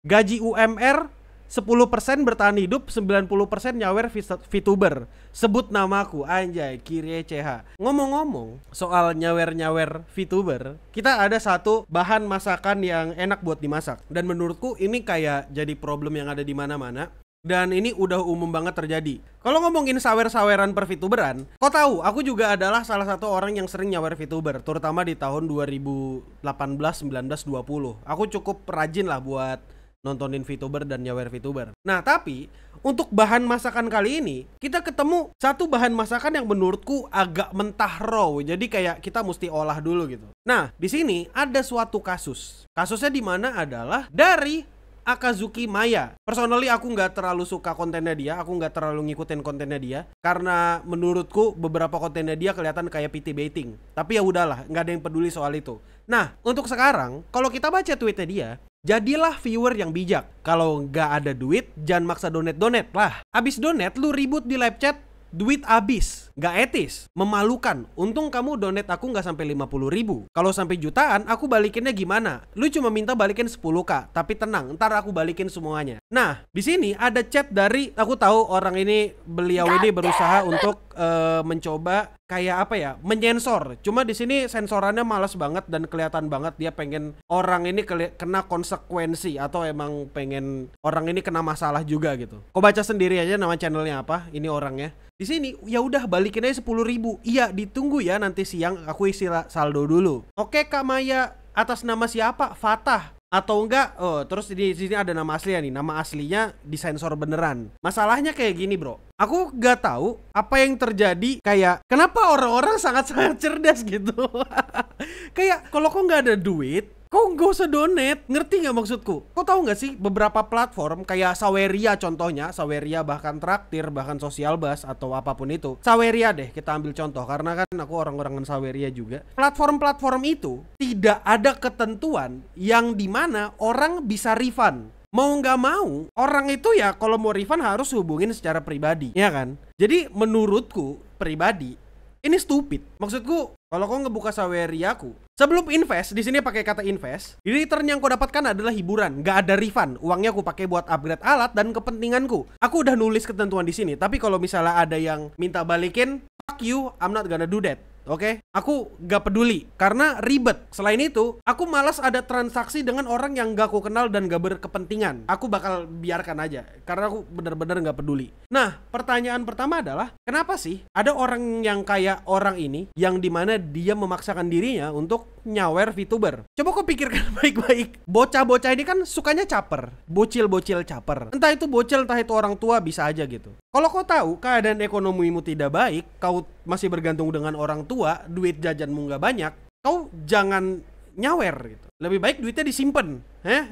Gaji UMR 10% bertahan hidup, 90% nyawer VTuber. Sebut namaku, anjay, Kirie CH. Ngomong-ngomong soal nyawer-nyawer VTuber, kita ada satu bahan masakan yang enak buat dimasak. Dan menurutku ini kayak jadi problem yang ada di mana-mana. Dan ini udah umum banget terjadi. Kalau ngomongin sawer-saweran per VTuberan, kau tahu, aku juga adalah salah satu orang yang sering nyawer VTuber, terutama di tahun 2018, 19, 20. Aku cukup rajin lah buat nontonin VTuber dan nyawer VTuber. Nah, tapi untuk bahan masakan kali ini, kita ketemu satu bahan masakan yang menurutku agak mentah raw. Jadi kayak kita mesti olah dulu gitu. Nah, di sini ada suatu kasus. Kasusnya di mana adalah dari Akazuki Maya. Personally aku nggak terlalu suka kontennya dia, aku nggak terlalu ngikutin kontennya dia karena menurutku beberapa kontennya dia kelihatan kayak PT baiting. Tapi ya udahlah, nggak ada yang peduli soal itu. Nah, untuk sekarang kalau kita baca tweetnya dia, jadilah viewer yang bijak. Kalau nggak ada duit, jangan maksa donate lah. Abis donate, lu ribut di live chat, duit abis. Gak etis, memalukan. Untung kamu donate aku gak sampai 50.000. Kalau sampai jutaan, aku balikinnya gimana? Lu cuma minta balikin 10k, tapi tenang, ntar aku balikin semuanya. Nah, di sini ada chat dari, aku tahu orang ini, beliau ini berusaha untuk mencoba kayak apa ya, menyensor. Cuma di sini sensorannya malas banget dan kelihatan banget dia pengen orang ini kena konsekuensi atau emang pengen orang ini kena masalah juga gitu. Kau baca sendiri aja nama channelnya apa, ini orangnya. Di sini ya udah balikin aja 10.000. Iya, ditunggu ya nanti siang aku isi saldo dulu. Oke Kak Maya, atas nama siapa? Fatah atau enggak? Oh, terus di sini ada nama aslinya nih. Nama aslinya disensor beneran. Masalahnya kayak gini, Bro. Aku gak tahu apa yang terjadi, kayak kenapa orang-orang sangat-sangat cerdas gitu. Kayak kalau kok nggak ada duit, kok gak usah donate, ngerti gak maksudku? Kau tahu gak sih beberapa platform kayak Saweria contohnya, Saweria bahkan Traktir, bahkan Social Bus atau apapun itu. Saweria deh kita ambil contoh, karena kan aku orang-orangan Saweria juga. Platform-platform itu tidak ada ketentuan yang dimana orang bisa refund. Mau nggak mau, orang itu ya kalau mau refund harus hubungin secara pribadi, ya kan? Jadi menurutku pribadi, ini stupid. Maksudku, kalau kau ngebuka Saweriaku, sebelum invest, di sini pakai kata invest, return yang kau dapatkan adalah hiburan, nggak ada refund. Uangnya aku pakai buat upgrade alat dan kepentinganku. Aku udah nulis ketentuan di sini, tapi kalau misalnya ada yang minta balikin, fuck you, I'm not gonna do that. Oke, aku gak peduli karena ribet. Selain itu, aku malas ada transaksi dengan orang yang gak aku kenal dan gak berkepentingan. Aku bakal biarkan aja karena aku bener-bener gak peduli. Nah, pertanyaan pertama adalah kenapa sih ada orang yang kayak orang ini yang dimana dia memaksakan dirinya untuk nyawer VTuber? Coba kau pikirkan baik-baik. Bocah-bocah ini kan sukanya caper, bocil-bocil caper. Entah itu bocil, entah itu orang tua, bisa aja gitu. Kalau kau tahu keadaan ekonomimu tidak baik, kau masih bergantung dengan orang tua, duit jajanmu nggak banyak, kau jangan nyawer gitu. Lebih baik duitnya disimpan,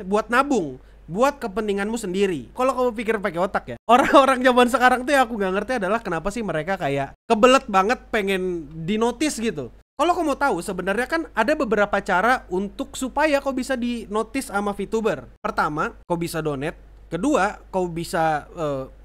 buat nabung, buat kepentinganmu sendiri. Kalau kamu pikir pakai otak ya. Orang-orang zaman sekarang tuh yang aku nggak ngerti adalah kenapa sih mereka kayak kebelet banget pengen dinotis gitu. Kalau kamu tahu sebenarnya kan ada beberapa cara untuk supaya kau bisa dinotis sama VTuber. Pertama, kau bisa donate. Kedua, kau bisa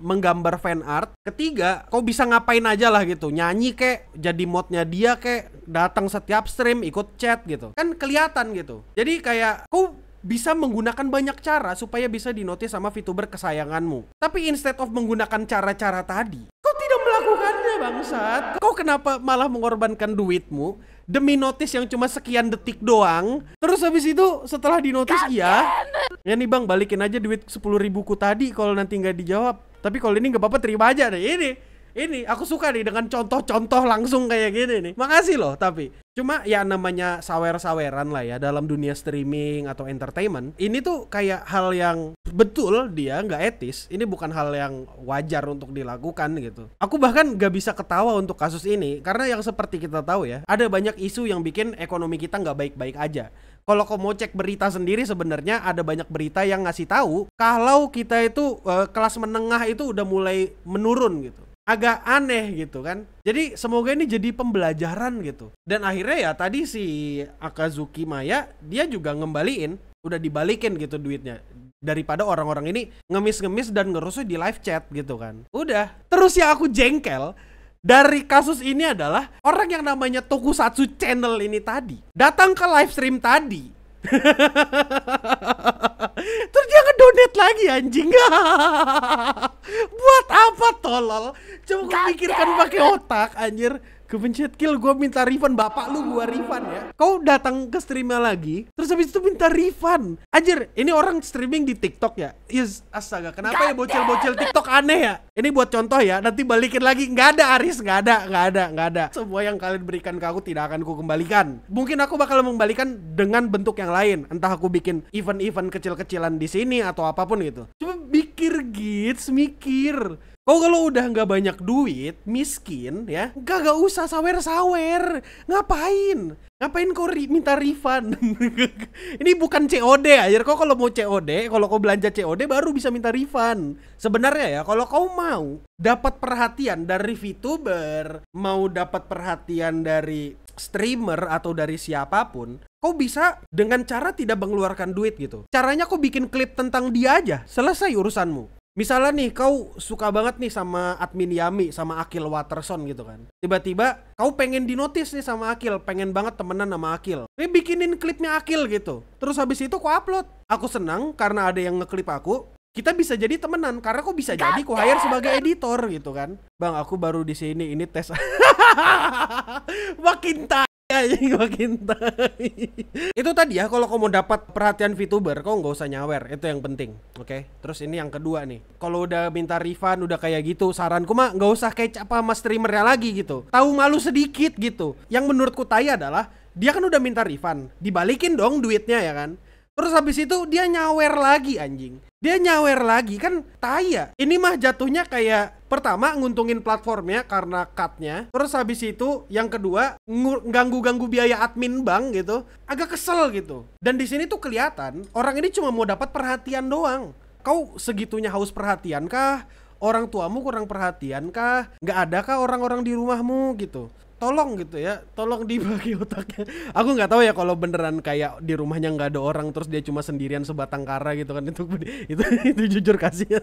menggambar fan art. Ketiga, kau bisa ngapain aja lah gitu. Nyanyi kek, jadi modnya dia kek, datang setiap stream, ikut chat gitu. Kan kelihatan gitu. Jadi kayak kau bisa menggunakan banyak cara supaya bisa dinotis sama VTuber kesayanganmu. Tapi instead of menggunakan cara-cara tadi, kau tidak melakukannya bangsat. Kau kenapa malah mengorbankan duitmu demi notis yang cuma sekian detik doang? Terus habis itu setelah dinotis ya nih bang, balikin aja duit 10.000 ku tadi kalau nanti nggak dijawab. Tapi kalau ini nggak apa-apa, terima aja deh. Ini aku suka nih dengan contoh-contoh langsung kayak gini nih. Makasih loh. Tapi cuma ya namanya sawer-saweran lah ya dalam dunia streaming atau entertainment. Ini tuh kayak hal yang betul dia nggak etis. Ini bukan hal yang wajar untuk dilakukan gitu. Aku bahkan nggak bisa ketawa untuk kasus ini karena yang seperti kita tahu ya, ada banyak isu yang bikin ekonomi kita nggak baik-baik aja. Kalau kau mau cek berita sendiri, sebenarnya ada banyak berita yang ngasih tahu kalau kita itu kelas menengah itu udah mulai menurun gitu. Agak aneh gitu kan. Jadi semoga ini jadi pembelajaran gitu. Dan akhirnya ya tadi si Akazuki Maya dia juga ngembaliin, udah dibalikin gitu duitnya. Daripada orang-orang ini ngemis-ngemis dan ngerusuh di live chat gitu kan. Udah. Terus yang aku jengkel dari kasus ini adalah orang yang namanya Tokusatsu Channel ini tadi datang ke live stream tadi Terus dia ngedonate lagi anjing. Buat apa tolol? Coba gue pikirkan pakai otak anjir. Kepencet kill, gue minta refund. Bapak lu gue refund ya. Kau datang ke streamnya lagi, terus habis itu minta refund. Anjir, ini orang streaming di TikTok ya? Yes, astaga, kenapa ya bocil-bocil TikTok aneh ya? Ini buat contoh ya, nanti balikin lagi. Nggak ada Aris, nggak ada. Semua yang kalian berikan ke aku tidak akan ku kembalikan. Mungkin aku bakal mengembalikan dengan bentuk yang lain. Entah aku bikin event-event kecil-kecilan di sini atau apapun gitu. Cuma mikir mikir. Kau kalau udah nggak banyak duit, miskin ya, nggak usah sawer-sawer. Ngapain kau minta refund? Ini bukan COD aja. Kau kalau mau COD, kalau kau belanja COD baru bisa minta refund. Sebenarnya ya, kalau kau mau dapat perhatian dari VTuber, mau dapat perhatian dari streamer atau dari siapapun, kau bisa dengan cara tidak mengeluarkan duit gitu. Caranya kau bikin klip tentang dia aja, selesai urusanmu. Misalnya nih, kau suka banget nih sama admin Yami, sama Akil Waterson gitu kan. Tiba-tiba kau pengen dinotis nih sama Akil, pengen banget temenan sama Akil. Bikinin klipnya Akil gitu. Terus habis itu kau upload. Aku senang karena ada yang ngeklip aku. Kita bisa jadi temenan karena kau bisa jadi kau hire sebagai editor gitu kan. Bang, aku baru di sini, ini tes. Makin makin itu tadi ya, kalau kamu mau dapat perhatian VTuber, kau nggak usah nyawer, itu yang penting. Oke. Terus ini yang kedua nih, kalau udah minta refund udah kayak gitu, saranku mah nggak usah kayak apa sama streamernya lagi gitu. Tahu malu sedikit gitu. Yang menurutku tai adalah dia kan udah minta refund, dibalikin dong duitnya ya kan. Terus habis itu dia nyawer lagi anjing. Dia nyawer lagi kan tai ya. Ini mah jatuhnya kayak pertama nguntungin platformnya karena cut-nya. Terus habis itu yang kedua ganggu-ganggu biaya admin bank gitu. Agak kesel gitu. Dan di sini tuh kelihatan orang ini cuma mau dapat perhatian doang. Kau segitunya haus perhatian kah? Orang tuamu kurang perhatian kah? Nggak ada kah orang-orang di rumahmu gitu? Tolong gitu ya, tolong dibagi otaknya. Aku nggak tahu ya kalau beneran kayak di rumahnya nggak ada orang terus dia cuma sendirian sebatang kara gitu kan, itu jujur kasih.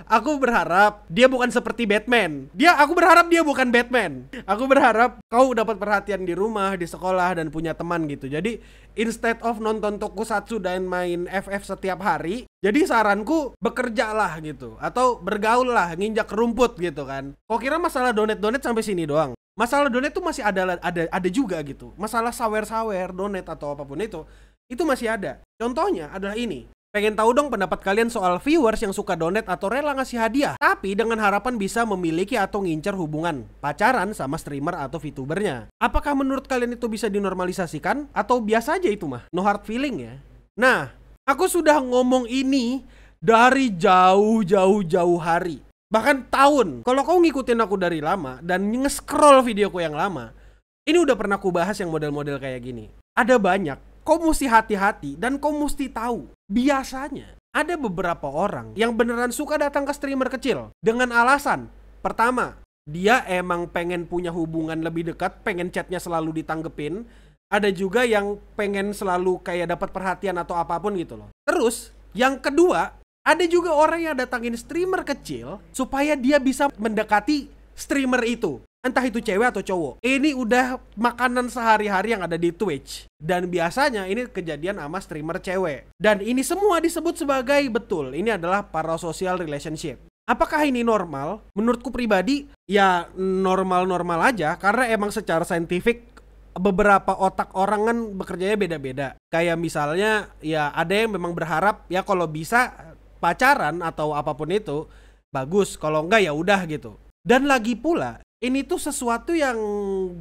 Aku berharap dia bukan seperti Batman. Aku berharap dia bukan Batman. Aku berharap kau dapat perhatian di rumah, di sekolah, dan punya teman gitu. Jadi instead of nonton tokusatsu dan main FF setiap hari, jadi saranku bekerja lah gitu, atau bergaul lah, nginjak rumput gitu kan. Kok kira masalah donate sampai sini doang? Masalah donate tuh masih ada juga gitu. Masalah sawer donate atau apapun itu masih ada. Contohnya adalah ini. Pengen tahu dong pendapat kalian soal viewers yang suka donate atau rela ngasih hadiah, tapi dengan harapan bisa memiliki atau ngincer hubungan pacaran sama streamer atau VTubernya. Apakah menurut kalian itu bisa dinormalisasikan atau biasa aja itu mah? No hard feeling ya. Nah, aku sudah ngomong ini dari jauh hari. Bahkan tahun. Kalau kau ngikutin aku dari lama dan nge-scroll videoku yang lama, ini udah pernah aku bahas yang model-model kayak gini. Ada banyak. Kau mesti hati-hati dan kau mesti tahu. Biasanya ada beberapa orang yang beneran suka datang ke streamer kecil dengan alasan pertama, dia emang pengen punya hubungan lebih dekat, pengen chatnya selalu ditanggepin. Ada juga yang pengen selalu kayak dapat perhatian atau apapun gitu loh. Terus yang kedua, ada juga orang yang datangin streamer kecil supaya dia bisa mendekati streamer itu. Entah itu cewek atau cowok. Ini udah makanan sehari-hari yang ada di Twitch. Dan biasanya ini kejadian sama streamer cewek. Dan ini semua disebut sebagai betul. Ini adalah parasocial relationship. Apakah ini normal? Menurutku pribadi, ya normal-normal aja. Karena emang secara saintifik beberapa otak orang kan bekerjanya beda-beda. Kayak misalnya, ya ada yang memang berharap ya kalau bisa pacaran atau apapun itu bagus. Kalau enggak ya udah gitu. Dan lagi pula, ini tuh sesuatu yang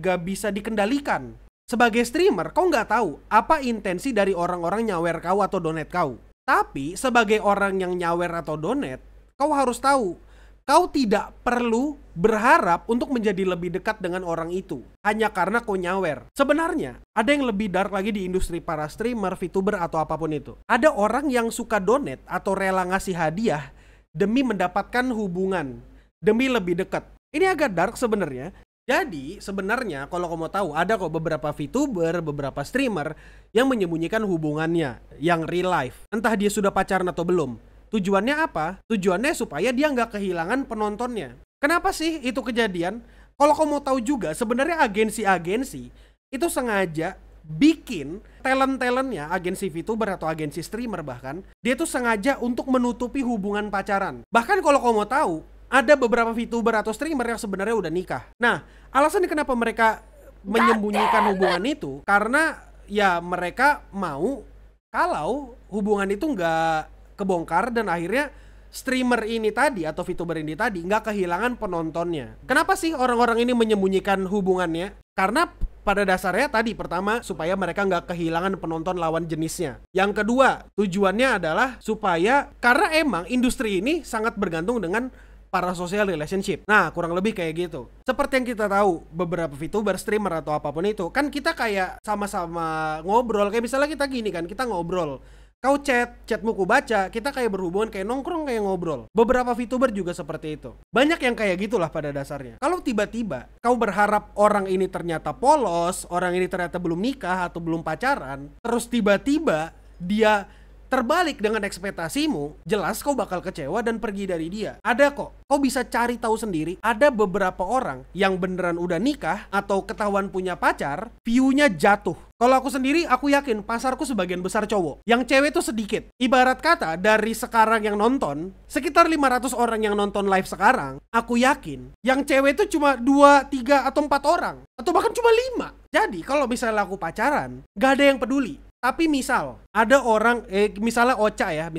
gak bisa dikendalikan. Sebagai streamer, kau gak tahu apa intensi dari orang-orang nyawer kau atau donate kau. Tapi sebagai orang yang nyawer atau donate, kau harus tahu, kau tidak perlu berharap untuk menjadi lebih dekat dengan orang itu hanya karena kau nyawer. Sebenarnya ada yang lebih dark lagi di industri para streamer, VTuber atau apapun itu. Ada orang yang suka donate atau rela ngasih hadiah demi mendapatkan hubungan, demi lebih dekat. Ini agak dark sebenarnya. Jadi sebenarnya kalau kamu tahu ada kok beberapa VTuber, beberapa streamer yang menyembunyikan hubungannya yang real life. Entah dia sudah pacaran atau belum. Tujuannya apa? Tujuannya supaya dia nggak kehilangan penontonnya. Kenapa sih itu kejadian? Kalau kamu tahu juga sebenarnya agensi-agensi itu sengaja bikin talent-talentnya, agensi VTuber atau agensi streamer bahkan, dia tuh sengaja untuk menutupi hubungan pacaran. Bahkan kalau kamu mau tahu, ada beberapa VTuber atau streamer yang sebenarnya udah nikah. Nah, alasan kenapa mereka menyembunyikan hubungan itu, karena ya mereka mau kalau hubungan itu nggak kebongkar dan akhirnya streamer ini tadi atau VTuber ini tadi nggak kehilangan penontonnya. Kenapa sih orang-orang ini menyembunyikan hubungannya? Karena pada dasarnya tadi pertama supaya mereka nggak kehilangan penonton lawan jenisnya. Yang kedua tujuannya adalah supaya karena emang industri ini sangat bergantung dengan parasocial relationship. Nah kurang lebih kayak gitu. Seperti yang kita tahu beberapa VTuber, streamer atau apapun itu kan kita kayak sama-sama ngobrol. Kayak misalnya kita gini kan, kita ngobrol. Kau chatmu ku baca, kita kayak berhubungan kayak nongkrong kayak ngobrol. Beberapa VTuber juga seperti itu. Banyak yang kayak gitulah pada dasarnya. Kalau tiba-tiba kau berharap orang ini ternyata polos, orang ini ternyata belum nikah atau belum pacaran, terus tiba-tiba dia terbalik dengan ekspektasimu, jelas kau bakal kecewa dan pergi dari dia. Ada kok, kau bisa cari tahu sendiri, ada beberapa orang yang beneran udah nikah atau ketahuan punya pacar, view-nya jatuh. Kalau aku sendiri, aku yakin pasarku sebagian besar cowok. Yang cewek tuh sedikit. Ibarat kata, dari sekarang yang nonton, sekitar 500 orang yang nonton live sekarang, aku yakin, yang cewek itu cuma 2, 3, atau 4 orang. Atau bahkan cuma 5. Jadi, kalau misalnya aku pacaran, gak ada yang peduli. Tapi misal, ada orang, misalnya Ocha ya,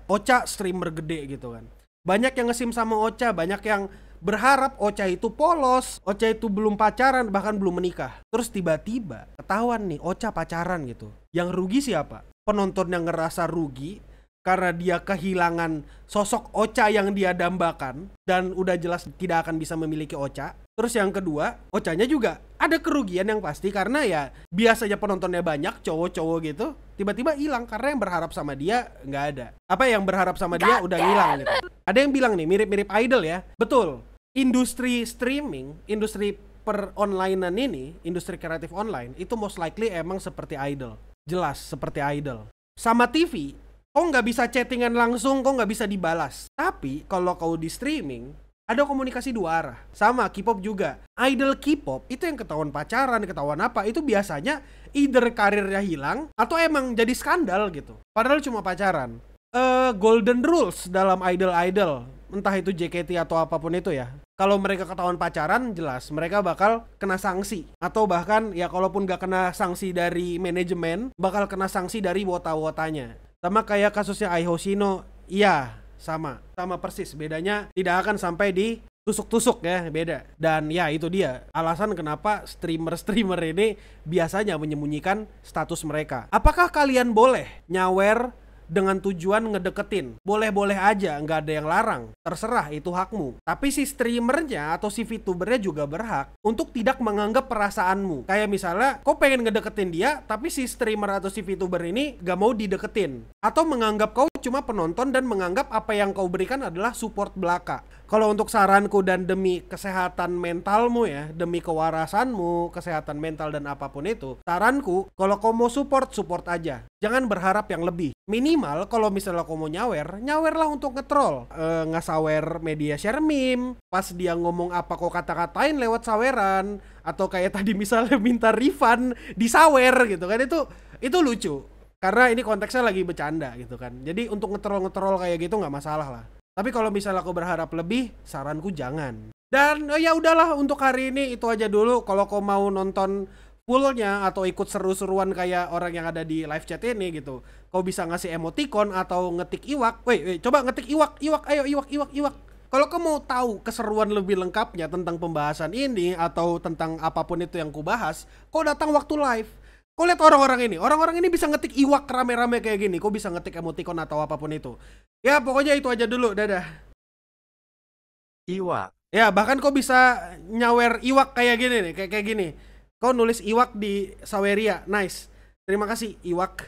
Ocha streamer gede gitu kan. Banyak yang nge-sim sama Ocha, banyak yang berharap Ocha itu polos, Ocha itu belum pacaran, bahkan belum menikah. Terus tiba-tiba ketahuan nih Ocha pacaran gitu. Yang rugi siapa? Penonton yang ngerasa rugi karena dia kehilangan sosok Ocha yang dia dambakan dan udah jelas tidak akan bisa memiliki Ocha. Terus yang kedua, Ochanya juga ada kerugian yang pasti karena ya biasanya penontonnya banyak, cowok-cowok gitu, tiba-tiba hilang karena yang berharap sama dia nggak ada. Apa yang berharap sama dia udah hilang gitu. Ada yang bilang nih mirip-mirip idol ya. Betul. Industri streaming, industri per-onlinean ini, industri kreatif online itu most likely emang seperti idol. Jelas seperti idol. Sama TV, kau nggak bisa chattingan langsung, kau nggak bisa dibalas. Tapi kalau kau di streaming, ada komunikasi dua arah. Sama K-pop juga. Idol K-pop itu yang ketahuan pacaran, ketahuan apa, itu biasanya either karirnya hilang atau emang jadi skandal gitu. Padahal cuma pacaran. Golden rules dalam idol-idol, entah itu JKT atau apapun itu ya. Kalau mereka ketahuan pacaran, jelas mereka bakal kena sanksi. Atau bahkan ya kalaupun gak kena sanksi dari manajemen, bakal kena sanksi dari wota-wotanya. Sama kayak kasusnya Ai Hoshino, iya sama persis, bedanya tidak akan sampai di tusuk-tusuk ya, beda. Dan ya itu dia alasan kenapa streamer ini biasanya menyembunyikan status mereka. Apakah kalian boleh nyawer dengan tujuan ngedeketin? Boleh-boleh aja, nggak ada yang larang. Terserah, itu hakmu. Tapi si streamernya atau si VTubernya juga berhak untuk tidak menganggap perasaanmu. Kayak misalnya, kau pengen ngedeketin dia, tapi si streamer atau si VTuber ini gak mau dideketin. Atau menganggap kau cuma penonton dan menganggap apa yang kau berikan adalah support belaka. Kalau untuk saranku dan demi kesehatan mentalmu ya, demi kewarasanmu, kesehatan mental dan apapun itu, saranku, kalau kau mau support aja. Jangan berharap yang lebih. Minimal kalau misalnya kau mau nyawerlah untuk ngetrol. Ngesawer media share meme, pas dia ngomong apa kau kata-katain lewat saweran, atau kayak tadi misalnya minta refund disawer gitu kan, itu lucu. Karena ini konteksnya lagi bercanda gitu kan. Jadi untuk ngetrol kayak gitu nggak masalah lah. Tapi kalau misalnya kau berharap lebih, saranku jangan. Dan ya udahlah untuk hari ini itu aja dulu. Kalau kau mau nonton fullnya atau ikut seru-seruan kayak orang yang ada di live chat ini gitu, kau bisa ngasih emoticon atau ngetik iwak. Coba ngetik iwak, ayo iwak. Kalau kau mau tahu keseruan lebih lengkapnya tentang pembahasan ini atau tentang apapun itu yang ku bahas, kau datang waktu live. Kau lihat orang-orang ini bisa ngetik iwak rame-rame kayak gini. Kau bisa ngetik emoticon atau apapun itu. Ya pokoknya itu aja dulu, dadah. Iwak. Ya bahkan kau bisa nyawer iwak kayak gini nih, kayak gini. Kau nulis iwak di Saweria, nice. Terima kasih iwak.